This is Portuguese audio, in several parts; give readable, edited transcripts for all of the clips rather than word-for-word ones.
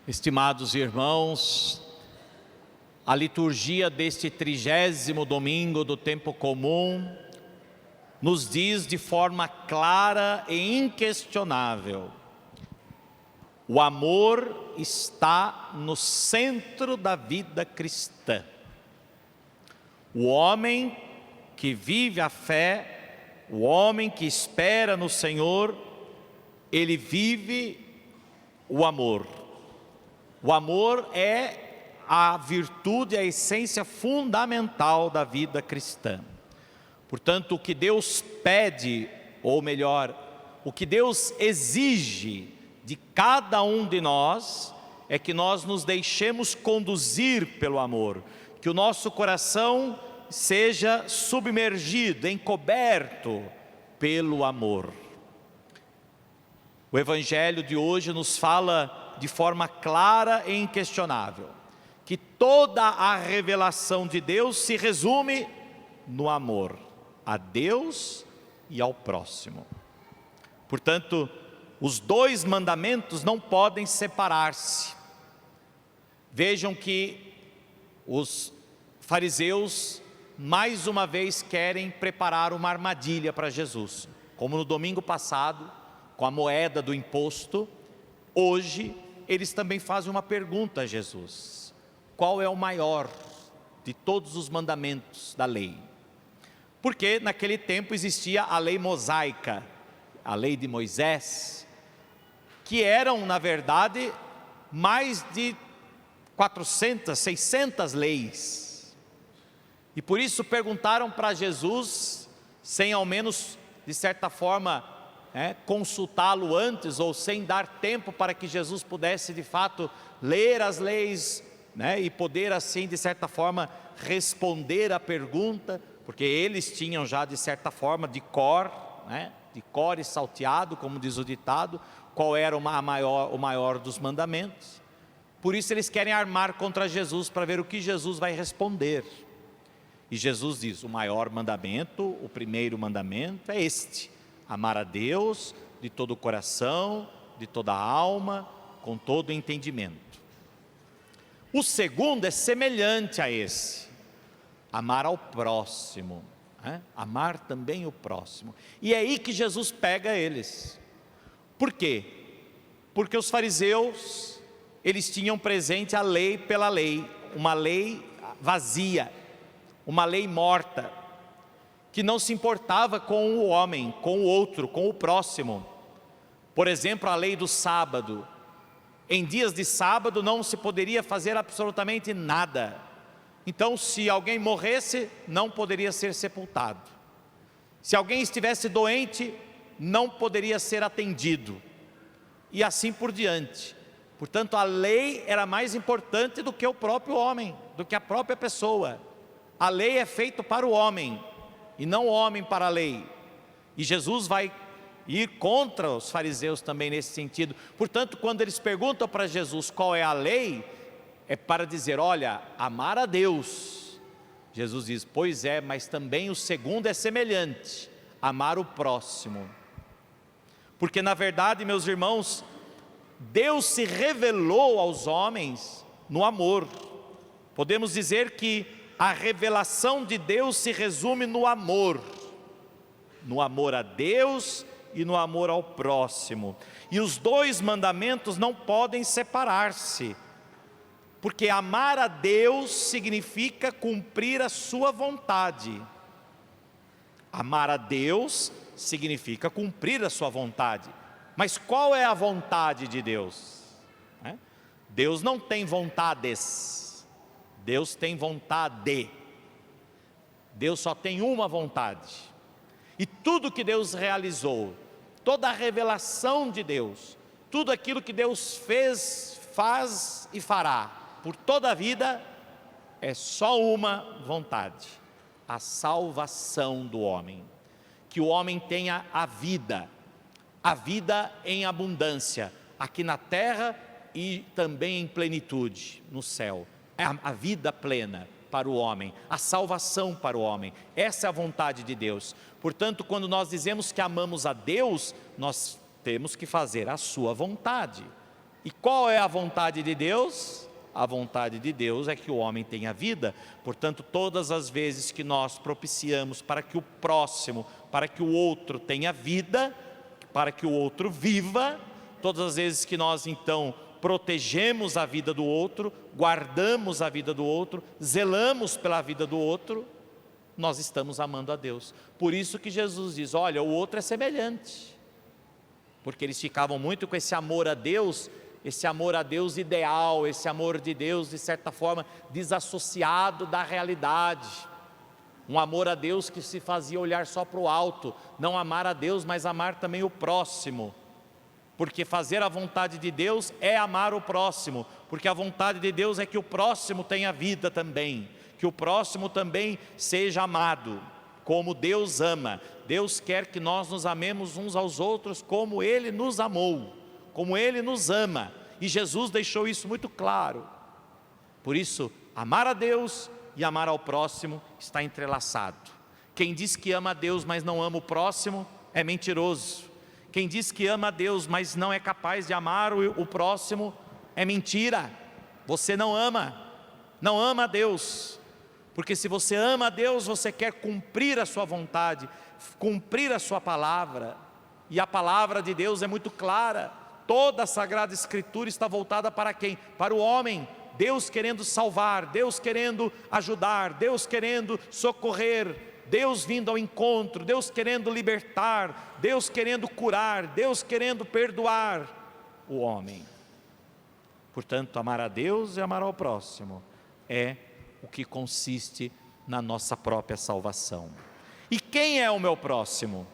Estimados irmãos, a liturgia deste 30º domingo do tempo comum nos diz de forma clara e inquestionável: o amor está no centro da vida cristã. O homem que vive a fé, o homem que espera no Senhor, ele vive o amor. O amor é a virtude, a essência fundamental da vida cristã. Portanto, o que Deus pede, ou melhor, o que Deus exige de cada um de nós, é que nós nos deixemos conduzir pelo amor, que o nosso coração seja submergido, encoberto pelo amor. O Evangelho de hoje nos fala de forma clara e inquestionável que toda a revelação de Deus se resume no amor a Deus e ao próximo. Portanto, os dois mandamentos não podem separar-se. Vejam que os fariseus mais uma vez querem preparar uma armadilha para Jesus. Como no domingo passado, com a moeda do imposto, hoje eles também fazem uma pergunta a Jesus: qual é o maior de todos os mandamentos da lei? Porque naquele tempo existia a lei mosaica, a lei de Moisés, que eram na verdade mais de 400, 600 leis. E por isso perguntaram para Jesus, sem ao menos de certa forma consultá-lo antes, ou sem dar tempo para que Jesus pudesse de fato ler as leis, e poder assim de certa forma responder à pergunta, porque eles tinham já de certa forma de cor e salteado, como diz o ditado, qual era o maior dos mandamentos. Por isso eles querem armar contra Jesus, para ver o que Jesus vai responder. E Jesus diz: o maior mandamento, o primeiro mandamento é este: amar a Deus de todo o coração, de toda a alma, com todo o entendimento. O segundo é semelhante a esse: amar ao próximo, amar também o próximo. E é aí que Jesus pega eles. Por quê? Porque os fariseus, eles tinham presente a lei pela lei, uma lei vazia, uma lei morta, que não se importava com o homem, com o outro, com o próximo. Por exemplo, a lei do sábado. Em dias de sábado não se poderia fazer absolutamente nada. Então, se alguém morresse, não poderia ser sepultado. Se alguém estivesse doente, não poderia ser atendido. E assim por diante. Portanto, a lei era mais importante do que o próprio homem, do que a própria pessoa. A lei é feita para o homem, e não o homem para a lei. E Jesus vai ir contra os fariseus também nesse sentido. Portanto, quando eles perguntam para Jesus qual é a lei, é para dizer: olha, amar a Deus. Jesus diz: pois é, mas também o segundo é semelhante: amar o próximo. Porque na verdade, meus irmãos, Deus se revelou aos homens no amor. Podemos dizer que a revelação de Deus se resume no amor a Deus e no amor ao próximo. E os dois mandamentos não podem separar-se, porque amar a Deus significa cumprir a sua vontade. Amar a Deus significa cumprir a sua vontade. Mas qual é a vontade de Deus? Deus não tem vontades, Deus tem vontade. Deus só tem uma vontade. E tudo que Deus realizou, toda a revelação de Deus, tudo aquilo que Deus fez, faz e fará por toda a vida, é só uma vontade: a salvação do homem. Que o homem tenha a vida em abundância, aqui na terra e também em plenitude no céu. É a vida plena para o homem, a salvação para o homem. Essa é a vontade de Deus. Portanto, quando nós dizemos que amamos a Deus, nós temos que fazer a sua vontade. E qual é a vontade de Deus? A vontade de Deus é que o homem tenha vida. Portanto, todas as vezes que nós propiciamos para que o próximo, para que o outro tenha vida, para que o outro viva, todas as vezes que nós então protegemos a vida do outro, guardamos a vida do outro, zelamos pela vida do outro, nós estamos amando a Deus. Por isso que Jesus diz, olha, o outro é semelhante. Porque eles ficavam muito com esse amor a Deus ideal, esse amor de Deus, de certa forma, desassociado da realidade. Um amor a Deus que se fazia olhar só para o alto, não amar a Deus, mas amar também o próximo. Porque fazer a vontade de Deus é amar o próximo, porque a vontade de Deus é que o próximo tenha vida também, que o próximo também seja amado, como Deus ama. Deus quer que nós nos amemos uns aos outros como Ele nos amou, como Ele nos ama, e Jesus deixou isso muito claro. Por isso, amar a Deus e amar ao próximo está entrelaçado. Quem diz que ama a Deus, mas não ama o próximo, é mentiroso. Quem diz que ama a Deus, mas não é capaz de amar o próximo, é mentira. Você não ama a Deus, porque se você ama a Deus, você quer cumprir a sua vontade, cumprir a sua palavra, e a palavra de Deus é muito clara. Toda a Sagrada Escritura está voltada para quem? Para o homem. Deus querendo salvar, Deus querendo ajudar, Deus querendo socorrer, Deus vindo ao encontro, Deus querendo libertar, Deus querendo curar, Deus querendo perdoar o homem. Portanto, amar a Deus e amar ao próximo é o que consiste na nossa própria salvação. E quem é o meu próximo?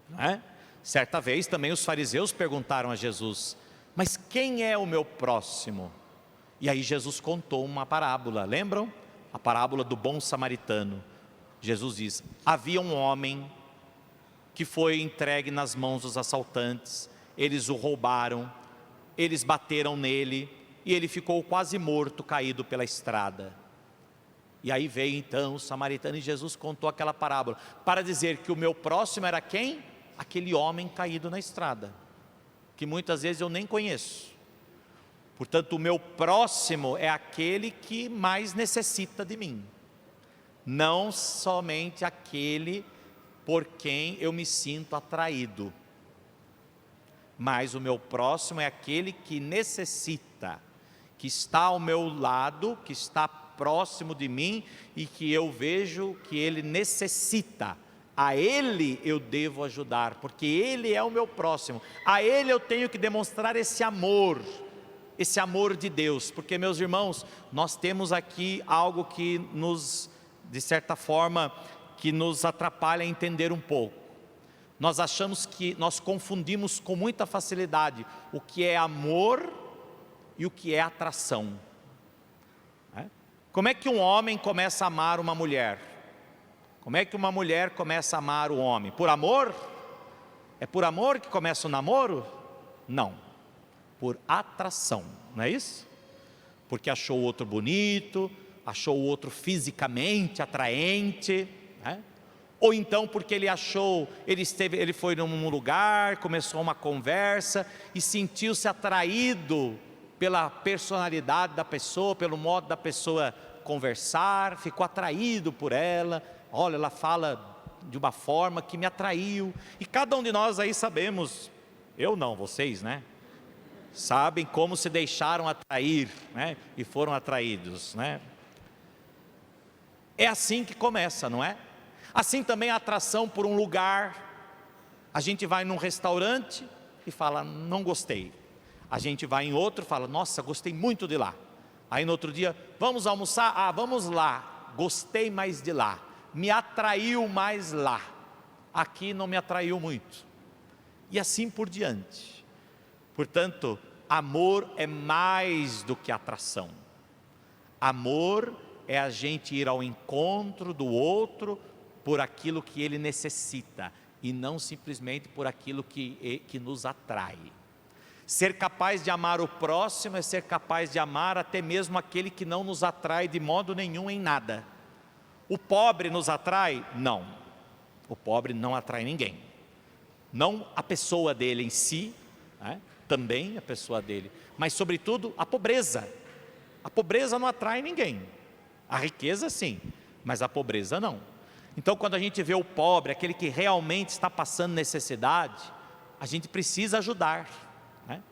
Não é? Certa vez também os fariseus perguntaram a Jesus, mas quem é o meu próximo? E aí Jesus contou uma parábola, lembram? A parábola do bom samaritano. Jesus diz, havia um homem que foi entregue nas mãos dos assaltantes, eles o roubaram, eles bateram nele, e ele ficou quase morto, caído pela estrada. E aí veio então o samaritano, e Jesus contou aquela parábola, para dizer que o meu próximo era quem? Aquele homem caído na estrada, que muitas vezes eu nem conheço. Portanto, o meu próximo é aquele que mais necessita de mim, não somente aquele por quem eu me sinto atraído, mas o meu próximo é aquele que necessita, que está ao meu lado, que está próximo de mim e que eu vejo que ele necessita. A ele eu devo ajudar, porque ele é o meu próximo, a ele eu tenho que demonstrar esse amor de Deus, porque meus irmãos, nós temos aqui algo que nos, de certa forma, que nos atrapalha a entender um pouco. Nós achamos que, nós confundimos com muita facilidade o que é amor e o que é atração. Como é que um homem começa a amar uma mulher? Como é que uma mulher começa a amar o homem? Por amor? É por amor que começa o namoro? Não, por atração, não é isso? Porque achou o outro bonito, achou o outro fisicamente atraente, né? Ou então porque ele achou, ele foi num lugar, começou uma conversa e sentiu-se atraído pela personalidade da pessoa, pelo modo da pessoa conversar, ficou atraído por ela. Olha, ela fala de uma forma que me atraiu. E cada um de nós aí sabemos, eu não, vocês, né? Sabem como se deixaram atrair, né? E foram atraídos, né? É assim que começa, não é? Assim também a atração por um lugar. A gente vai num restaurante e fala, não gostei. A gente vai em outro e fala, nossa, gostei muito de lá. Aí no outro dia, vamos almoçar? Ah, vamos lá, gostei mais de lá, me atraiu mais lá, aqui não me atraiu muito. E assim por diante. Portanto, amor é mais do que atração. Amor é a gente ir ao encontro do outro por aquilo que ele necessita, e não simplesmente por aquilo que nos atrai. Ser capaz de amar o próximo é ser capaz de amar até mesmo aquele que não nos atrai de modo nenhum em nada. O pobre nos atrai? Não, o pobre não atrai ninguém, não a pessoa dele em si, né? também a pessoa dele, mas sobretudo a pobreza. A pobreza não atrai ninguém, a riqueza sim, mas a pobreza não. Então quando a gente vê o pobre, aquele que realmente está passando necessidade, a gente precisa ajudar, né?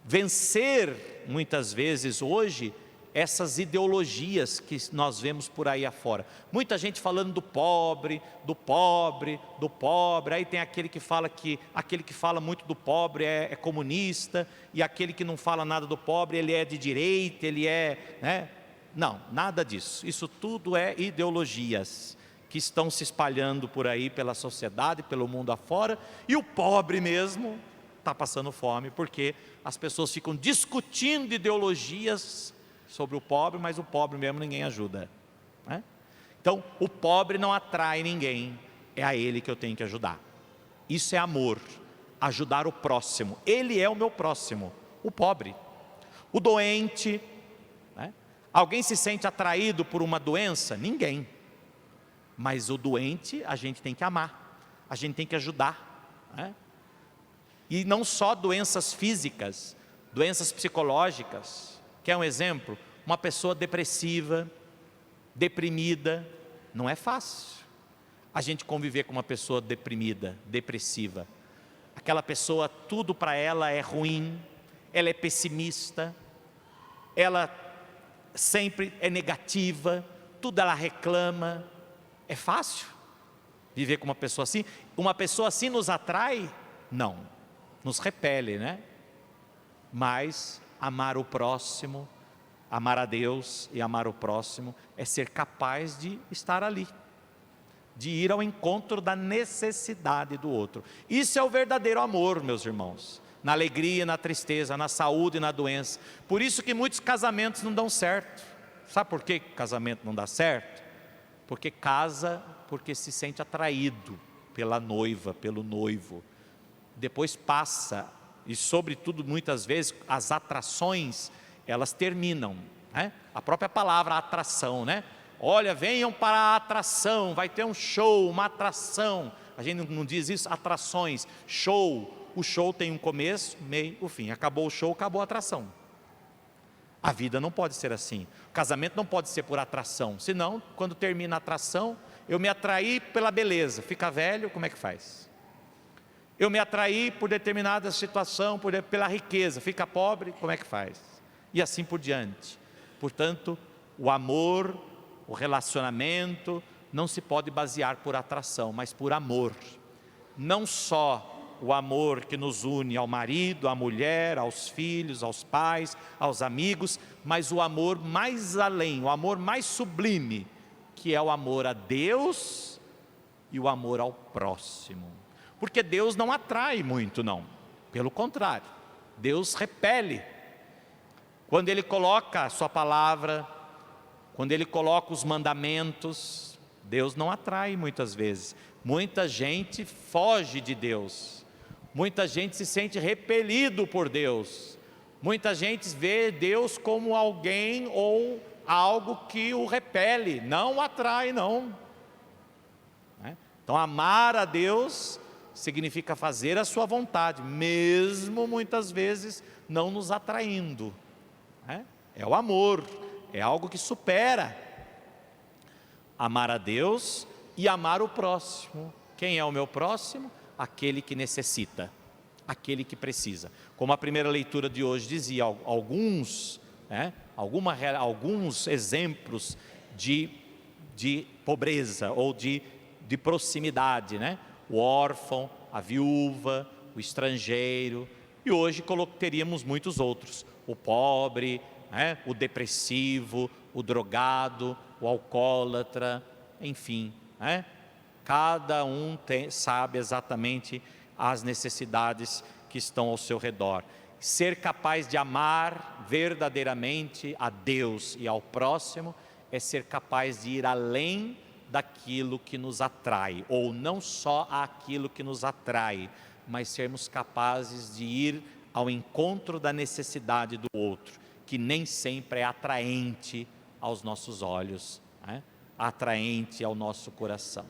Vencer muitas vezes hoje essas ideologias que nós vemos por aí afora. Muita gente falando do pobre, do pobre, do pobre. Aí tem aquele que fala muito do pobre é comunista, e aquele que não fala nada do pobre, ele é de direita, ele é, né? Não, nada disso. Isso tudo é ideologias que estão se espalhando por aí pela sociedade, pelo mundo afora, e o pobre mesmo está passando fome, porque as pessoas ficam discutindo ideologias sobre o pobre, mas o pobre mesmo ninguém ajuda, né? Então o pobre não atrai ninguém, é a ele que eu tenho que ajudar. Isso é amor, ajudar o próximo. Ele é o meu próximo, o pobre, o doente, né? Alguém se sente atraído por uma doença? Ninguém. Mas o doente a gente tem que amar, a gente tem que ajudar, né? E não só doenças físicas, doenças psicológicas. Quer um exemplo? Uma pessoa depressiva, deprimida, não é fácil a gente conviver com uma pessoa deprimida, depressiva. Aquela pessoa, tudo para ela é ruim, ela é pessimista, ela sempre é negativa, tudo ela reclama. É fácil viver com uma pessoa assim? Uma pessoa assim nos atrai? Não, nos repele, né? Mas amar o próximo, amar a Deus e amar o próximo é ser capaz de estar ali, de ir ao encontro da necessidade do outro. Isso é o verdadeiro amor, meus irmãos, na alegria, na tristeza, na saúde e na doença. Por isso que muitos casamentos não dão certo. Sabe por que casamento não dá certo? Porque casa porque se sente atraído pela noiva, pelo noivo. Depois passa, e sobretudo muitas vezes as atrações, elas terminam, né? A própria palavra atração, né? Olha, venham para a atração, vai ter um show, uma atração. A gente não diz isso, atrações, show. O show tem um começo, meio, o fim. Acabou o show, acabou a atração. A vida não pode ser assim. O casamento não pode ser por atração. Senão, quando termina a atração, eu me atraí pela beleza. Fica velho, como é que faz? Eu me atraí por determinada situação, pela riqueza. Fica pobre, como é que faz? E assim por diante. Portanto, o amor, o relacionamento, não se pode basear por atração, mas por amor. Não só o amor que nos une ao marido, à mulher, aos filhos, aos pais, aos amigos, mas o amor mais além, o amor mais sublime, que é o amor a Deus e o amor ao próximo. Porque Deus não atrai muito, não. Pelo contrário, Deus repele. Quando Ele coloca a sua palavra, quando Ele coloca os mandamentos, Deus não atrai muitas vezes. Muita gente foge de Deus. Muita gente se sente repelido por Deus. Muita gente vê Deus como alguém ou algo que o repele, não o atrai, não. Então amar a Deus significa fazer a sua vontade, mesmo muitas vezes não nos atraindo. É o amor, é algo que supera. Amar a Deus e amar o próximo. Quem é o meu próximo? Aquele que necessita, aquele que precisa. Como a primeira leitura de hoje dizia, alguns exemplos de pobreza ou de proximidade, né? O órfão, a viúva, o estrangeiro, e hoje teríamos muitos outros, o pobre, né? O depressivo, o drogado, o alcoólatra, enfim, né? Cada um sabe exatamente as necessidades que estão ao seu redor. Ser capaz de amar verdadeiramente a Deus e ao próximo é ser capaz de ir além daquilo que nos atrai, ou não só aquilo que nos atrai, mas sermos capazes de ir ao encontro da necessidade do outro, que nem sempre é atraente aos nossos olhos, né? Atraente ao nosso coração.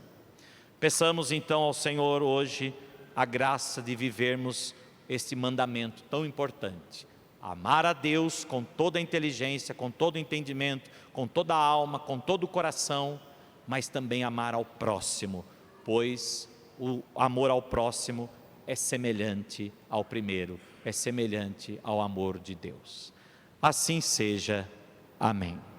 Peçamos então ao Senhor hoje a graça de vivermos esse mandamento tão importante: amar a Deus com toda a inteligência, com todo o entendimento, com toda a alma, com todo o coração, mas também amar ao próximo, pois o amor ao próximo é semelhante ao primeiro, é semelhante ao amor de Deus. Assim seja. Amém.